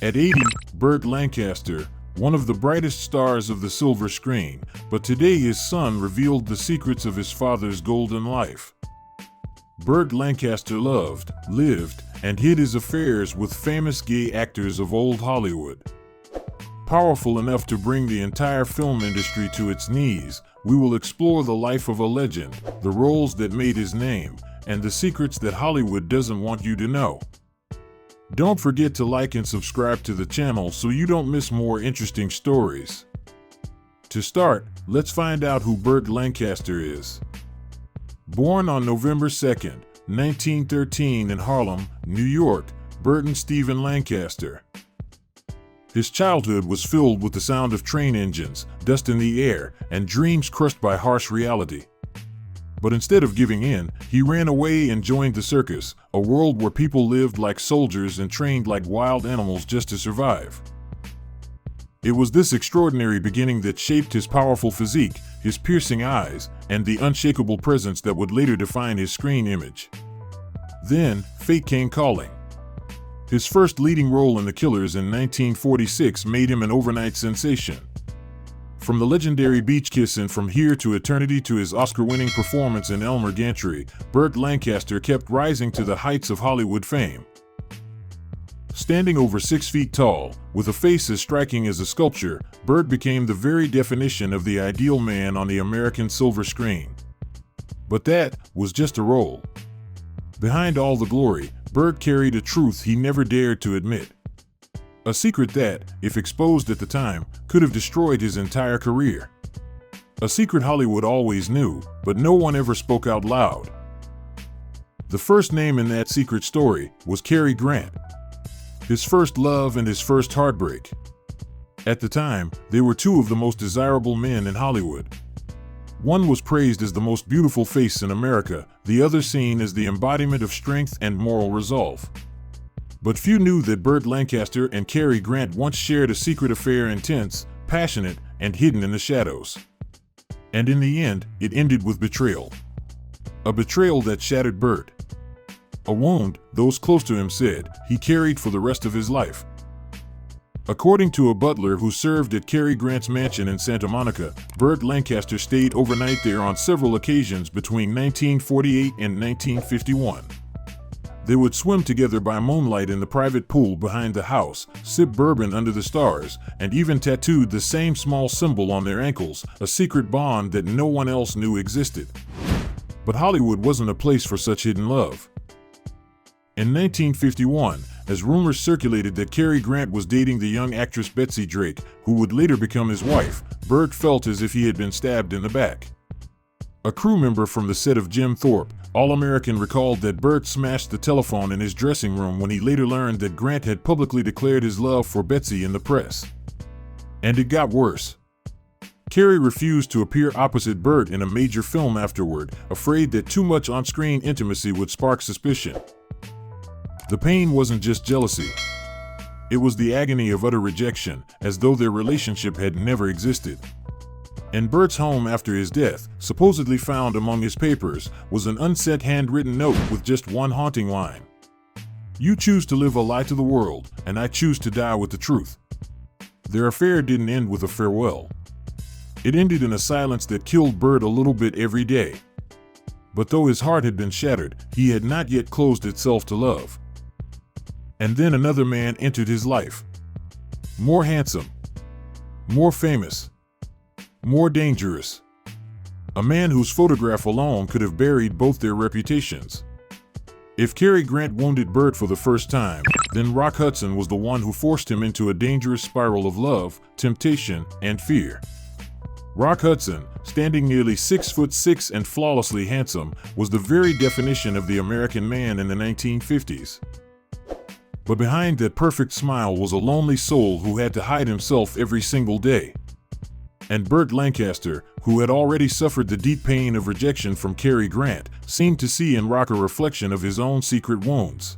At 80, BURT Lancaster, one of the brightest stars of the silver screen, but today his son revealed the secrets of his father's golden life. BURT Lancaster loved, lived, and hid his affairs with famous gay actors of old Hollywood. Powerful enough to bring the entire film industry to its knees, we will explore the life of a legend, the roles that made his name, and the secrets that Hollywood doesn't want you to know. Don't forget to like and subscribe to the channel so you don't miss more interesting stories. To start, let's find out who BURT Lancaster is. Born on November 2nd, 1913 in Harlem, New York, Burton Stephen Lancaster. His childhood was filled with the sound of train engines, dust in the air, and dreams crushed by harsh reality. But instead of giving in, he ran away and joined the circus, a world where people lived like soldiers and trained like wild animals just to survive. It was this extraordinary beginning that shaped his powerful physique, his piercing eyes, and the unshakable presence that would later define his screen image. Then, fate came calling. His first leading role in The Killers in 1946 made him an overnight sensation. From the legendary beach kiss in From Here to Eternity to his Oscar-winning performance in Elmer Gantry, BURT Lancaster kept rising to the heights of Hollywood fame. Standing over 6 feet tall, with a face as striking as a sculpture, BURT became the very definition of the ideal man on the American silver screen. But that was just a role. Behind all the glory, BURT carried a truth he never dared to admit. A secret that, if exposed at the time, could have destroyed his entire career. A secret Hollywood always knew, but no one ever spoke out loud. The first name in that secret story was Cary Grant. His first love and his first heartbreak. At the time, they were two of the most desirable men in Hollywood. One was praised as the most beautiful face in America, the other seen as the embodiment of strength and moral resolve. But few knew that BURT Lancaster and Cary Grant once shared a secret affair, intense, passionate, and hidden in the shadows. And in the end, it ended with betrayal. A betrayal that shattered BURT. A wound, those close to him said, he carried for the rest of his life. According to a butler who served at Cary Grant's mansion in Santa Monica, BURT Lancaster stayed overnight there on several occasions between 1948 and 1951. They would swim together by moonlight in the private pool behind the house, sip bourbon under the stars, and even tattooed the same small symbol on their ankles, a secret bond that no one else knew existed. But Hollywood wasn't a place for such hidden love. In 1951, as rumors circulated that Cary Grant was dating the young actress Betsy Drake, who would later become his wife, BURT felt as if he had been stabbed in the back. A crew member from the set of Jim Thorpe, All-American, recalled that BURT smashed the telephone in his dressing room when he later learned that Grant had publicly declared his love for Betsy in the press. And it got worse. Cary refused to appear opposite BURT in a major film afterward, afraid that too much on-screen intimacy would spark suspicion. The pain wasn't just jealousy. It was the agony of utter rejection, as though their relationship had never existed. In BURT's home after his death, supposedly found among his papers, was an unset handwritten note with just one haunting line. "You choose to live a lie to the world, and I choose to die with the truth." Their affair didn't end with a farewell. It ended in a silence that killed BURT a little bit every day. But though his heart had been shattered, he had not yet closed itself to love. And then another man entered his life. More handsome. More famous. More dangerous. A man whose photograph alone could have buried both their reputations. If Cary Grant wounded BURT for the first time, then Rock Hudson was the one who forced him into a dangerous spiral of love, temptation, and fear. Rock Hudson, standing nearly 6'6" and flawlessly handsome, was the very definition of the American man in the 1950s. But behind that perfect smile was a lonely soul who had to hide himself every single day. And BURT Lancaster, who had already suffered the deep pain of rejection from Cary Grant, seemed to see in Rock a reflection of his own secret wounds.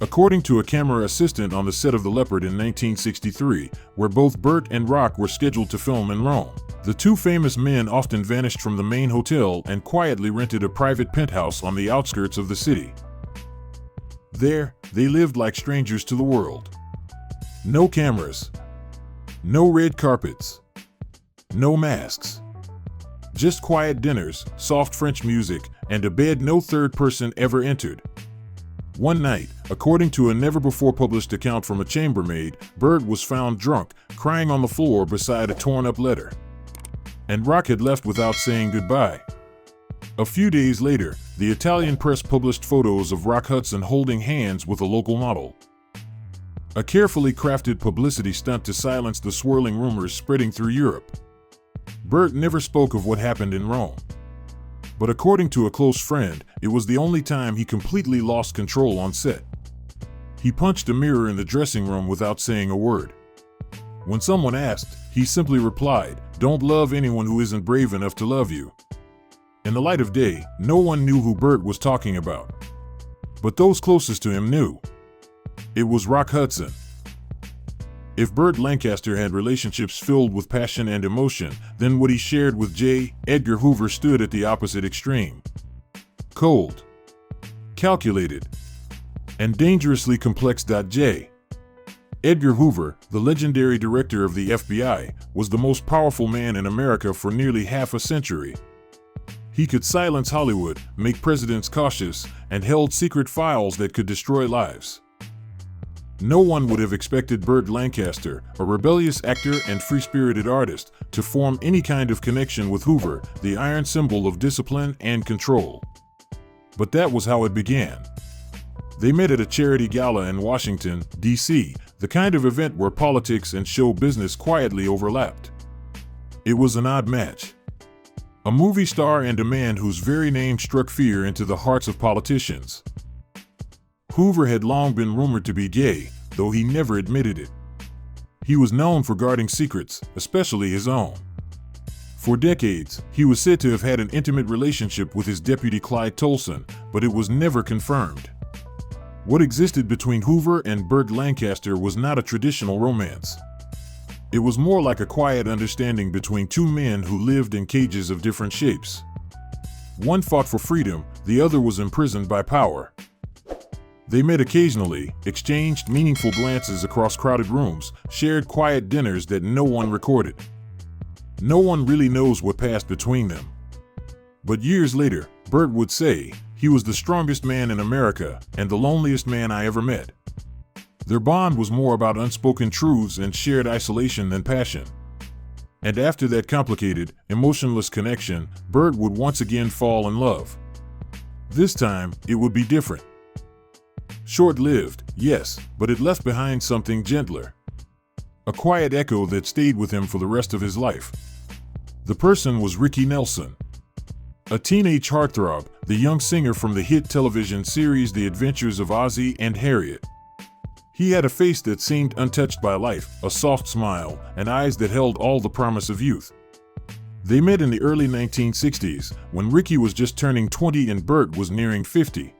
According to a camera assistant on the set of The Leopard in 1963, where both BURT and Rock were scheduled to film in Rome, the two famous men often vanished from the main hotel and quietly rented a private penthouse on the outskirts of the city. There, they lived like strangers to the world. No cameras. No red carpets. No masks. Just quiet dinners, soft French music, and a bed no third person ever entered. One night, according to a never-before-published account from a chambermaid, Burt was found drunk, crying on the floor beside a torn-up letter. And Rock had left without saying goodbye. A few days later, the Italian press published photos of Rock Hudson holding hands with a local model. A carefully crafted publicity stunt to silence the swirling rumors spreading through Europe. Burt never spoke of what happened in Rome. But according to a close friend, it was the only time he completely lost control on set. He punched a mirror in the dressing room without saying a word. When someone asked, he simply replied, "Don't love anyone who isn't brave enough to love you." In the light of day, no one knew who Burt was talking about. But those closest to him knew. It was Rock Hudson. If Burt Lancaster had relationships filled with passion and emotion, then what he shared with J. Edgar Hoover stood at the opposite extreme. Cold, calculated, and dangerously complex. J. Edgar Hoover, the legendary director of the FBI, was the most powerful man in America for nearly half a century. He could silence Hollywood, make presidents cautious, and held secret files that could destroy lives. No one would have expected Burt Lancaster, a rebellious actor and free-spirited artist, to form any kind of connection with Hoover, the iron symbol of discipline and control. But that was how it began. They met at a charity gala in Washington, D.C., the kind of event where politics and show business quietly overlapped. It was an odd match. A movie star and a man whose very name struck fear into the hearts of politicians. Hoover had long been rumored to be gay, though he never admitted it. He was known for guarding secrets, especially his own. For decades, he was said to have had an intimate relationship with his deputy Clyde Tolson, but it was never confirmed. What existed between Hoover and Burt Lancaster was not a traditional romance. It was more like a quiet understanding between two men who lived in cages of different shapes. One fought for freedom, the other was imprisoned by power. They met occasionally, exchanged meaningful glances across crowded rooms, shared quiet dinners that no one recorded. No one really knows what passed between them. But years later, Burt would say, "He was the strongest man in America and the loneliest man I ever met." Their bond was more about unspoken truths and shared isolation than passion. And after that complicated, emotionless connection, Burt would once again fall in love. This time, it would be different. Short-lived, yes, but it left behind something gentler. A quiet echo that stayed with him for the rest of his life. The person was Ricky Nelson. A teenage heartthrob, the young singer from the hit television series The Adventures of Ozzie and Harriet. He had a face that seemed untouched by life, a soft smile, and eyes that held all the promise of youth. They met in the early 1960s, when Ricky was just turning 20 and Burt was nearing 50.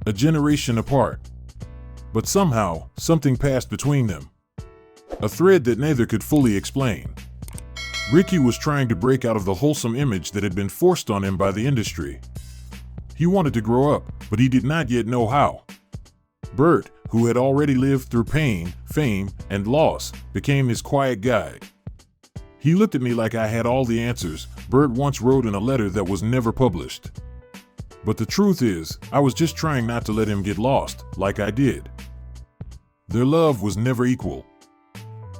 A generation apart. But somehow, something passed between them. A thread that neither could fully explain. Ricky was trying to break out of the wholesome image that had been forced on him by the industry. He wanted to grow up, but he did not yet know how. Burt, who had already lived through pain, fame, and loss, became his quiet guide. "He looked at me like I had all the answers," Burt once wrote in a letter that was never published. "But the truth is, I was just trying not to let him get lost, like I did." Their love was never equal.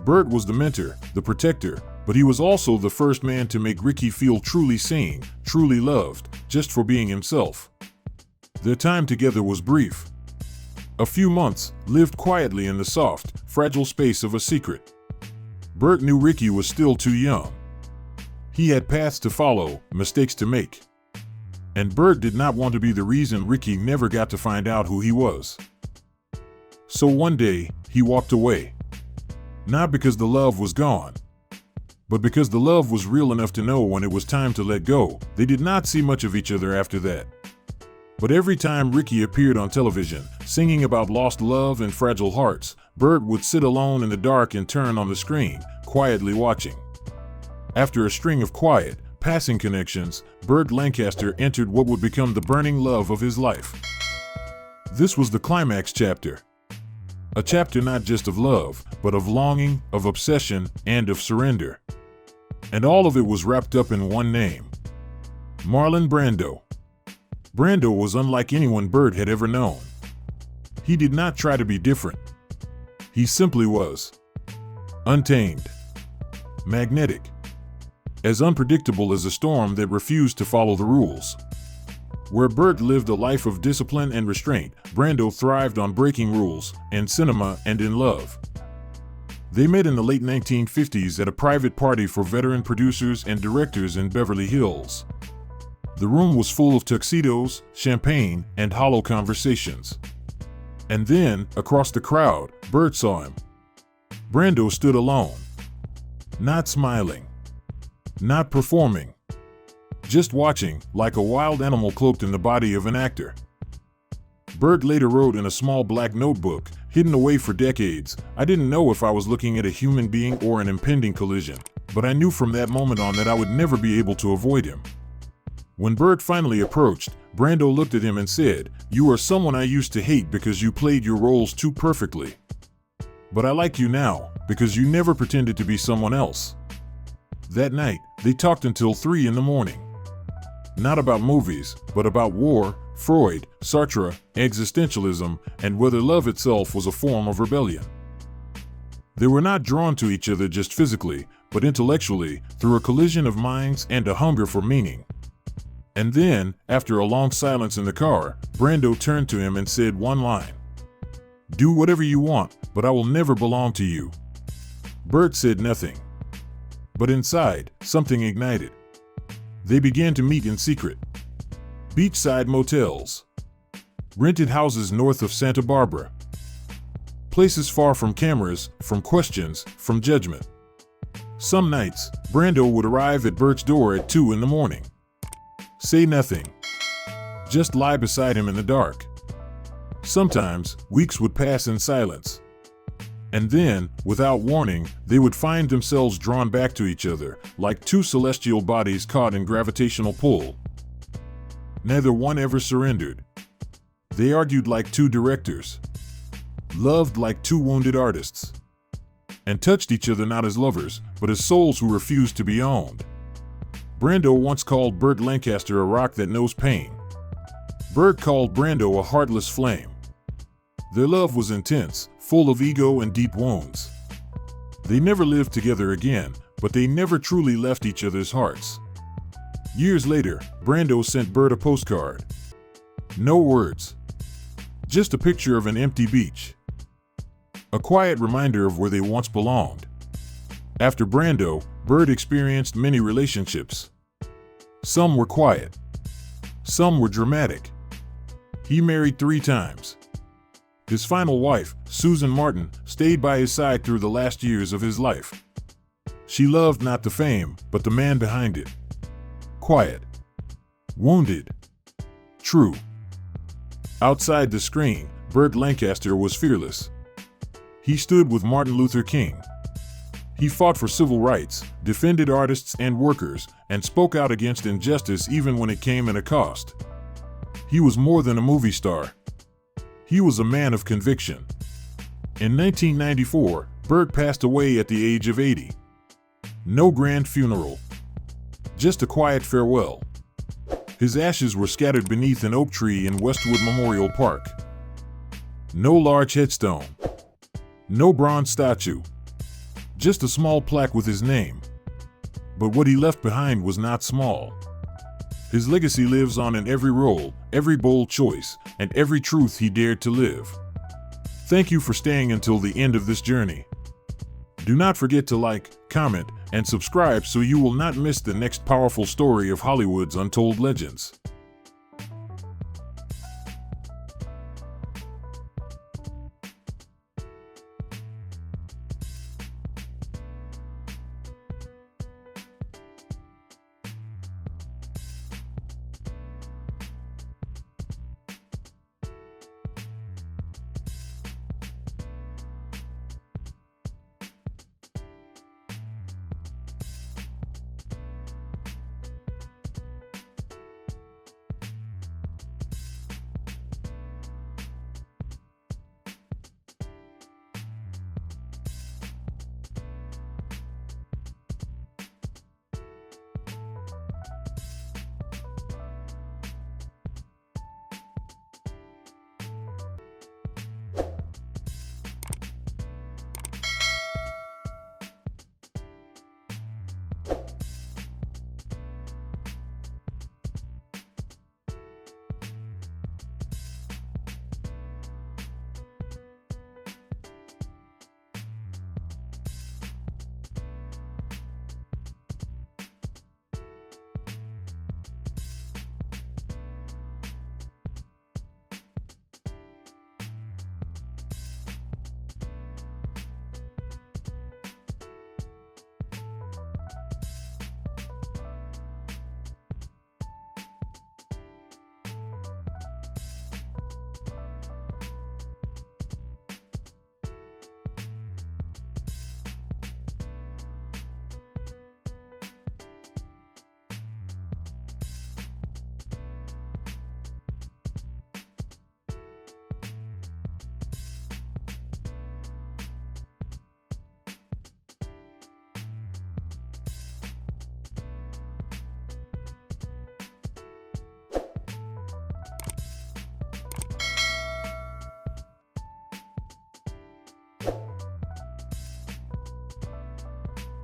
Burt was the mentor, the protector, but he was also the first man to make Ricky feel truly seen, truly loved, just for being himself. Their time together was brief. A few months, lived quietly in the soft, fragile space of a secret. Burt knew Ricky was still too young. He had paths to follow, mistakes to make. And Burt did not want to be the reason Ricky never got to find out who he was. So one day, he walked away. Not because the love was gone, but because the love was real enough to know when it was time to let go. They did not see much of each other after that. But every time Ricky appeared on television, singing about lost love and fragile hearts, Burt would sit alone in the dark and turn on the screen, quietly watching. After a string of quiet, passing connections, Burt Lancaster entered what would become the burning love of his life. This was the climax chapter. A chapter not just of love, but of longing, of obsession, and of surrender. And all of it was wrapped up in one name: Marlon Brando. Brando was unlike anyone Burt had ever known. He did not try to be different. He simply was. Untamed. Magnetic. As unpredictable as a storm that refused to follow the rules. Where Burt lived a life of discipline and restraint, Brando thrived on breaking rules, in cinema and in love. They met in the late 1950s at a private party for veteran producers and directors in Beverly Hills. The room was full of tuxedos, champagne, and hollow conversations. And then, across the crowd, Burt saw him. Brando stood alone. Not smiling. Not performing. Just watching, like a wild animal cloaked in the body of an actor. Burt later wrote in a small black notebook, hidden away for decades, "I didn't know if I was looking at a human being or an impending collision, but I knew from that moment on that I would never be able to avoid him." When Burt finally approached, Brando looked at him and said, "You are someone I used to hate because you played your roles too perfectly. But I like you now, because you never pretended to be someone else." That night, they talked until 3 in the morning. Not about movies, but about war, Freud, Sartre, existentialism, and whether love itself was a form of rebellion. They were not drawn to each other just physically, but intellectually, through a collision of minds and a hunger for meaning. And then, after a long silence in the car, Brando turned to him and said one line: "Do whatever you want, but I will never belong to you." Burt said nothing. But inside, something ignited. They began to meet in secret. Beachside motels. Rented houses north of Santa Barbara. Places far from cameras, from questions, from judgment. Some nights, Brando would arrive at Burt's door at 2 in the morning. Say nothing. Just lie beside him in the dark. Sometimes, weeks would pass in silence. And then, without warning, they would find themselves drawn back to each other, like two celestial bodies caught in gravitational pull. Neither one ever surrendered. They argued like two directors. Loved like two wounded artists. And touched each other not as lovers, but as souls who refused to be owned. Brando once called Burt Lancaster a rock that knows pain. Burt called Brando a heartless flame. Their love was intense, full of ego and deep wounds. They never lived together again, but they never truly left each other's hearts. Years later, Brando sent Burt a postcard. No words. Just a picture of an empty beach. A quiet reminder of where they once belonged. After Brando, Burt experienced many relationships. Some were quiet. Some were dramatic. He married 3 times. His final wife, Susan Martin, stayed by his side through the last years of his life. She loved not the fame, but the man behind it. Quiet. Wounded. True. Outside the screen, Burt Lancaster was fearless. He stood with Martin Luther King. He fought for civil rights, defended artists and workers, and spoke out against injustice even when it came at a cost. He was more than a movie star. He was a man of conviction. In 1994, Burt passed away at the age of 80. No grand funeral. Just a quiet farewell. His ashes were scattered beneath an oak tree in Westwood Memorial Park. No large headstone. No bronze statue. Just a small plaque with his name. But what he left behind was not small. His legacy lives on in every role, every bold choice, and every truth he dared to live. Thank you for staying until the end of this journey. Do not forget to like, comment, and subscribe so you will not miss the next powerful story of Hollywood's untold legends.